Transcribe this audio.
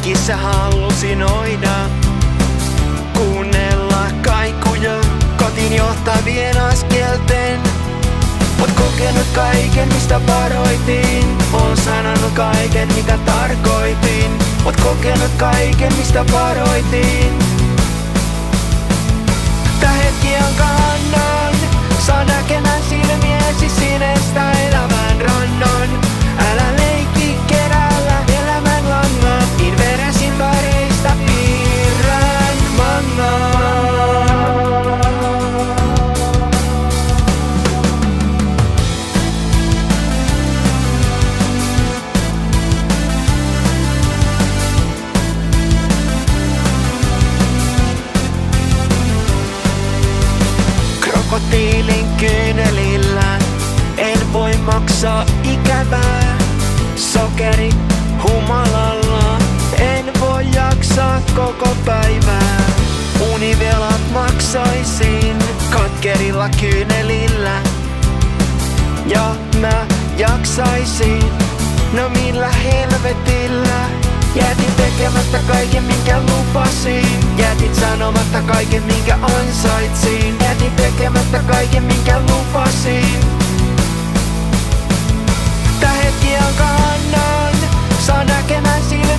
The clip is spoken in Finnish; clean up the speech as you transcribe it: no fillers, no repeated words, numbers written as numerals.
hengissä hallusinoida. Kuunnella kaikuja kotiin johtavien askelten. Oot kokenut kaiken mistä varoitin. Oon sanonut kaiken mitä tarkoitin. Oot kokenut kaiken mistä varoitin. Tää hetki on kannon. Saa näkemään silmiesi sinestä elävän rannon. Älä leikki kerällä elämän langaa. Inveresin väreistä piirrän mangaa. Krokotiilin kyynelillä en voi maksaa ikävää. Sokeri humalalla en voi jaksaa koko päivää. Univelat maksaisin katkerilla kyynelillä. Ja mä jaksaisin, no millä helvetillä. Jätin tekemättä kaiken minkä lupasin. Jätin sanomatta kaiken minkä ansaitsin. Jätin tekemättä kaiken minkä lupasin. Tää hetki on kannon. Saa näkemään silmiä.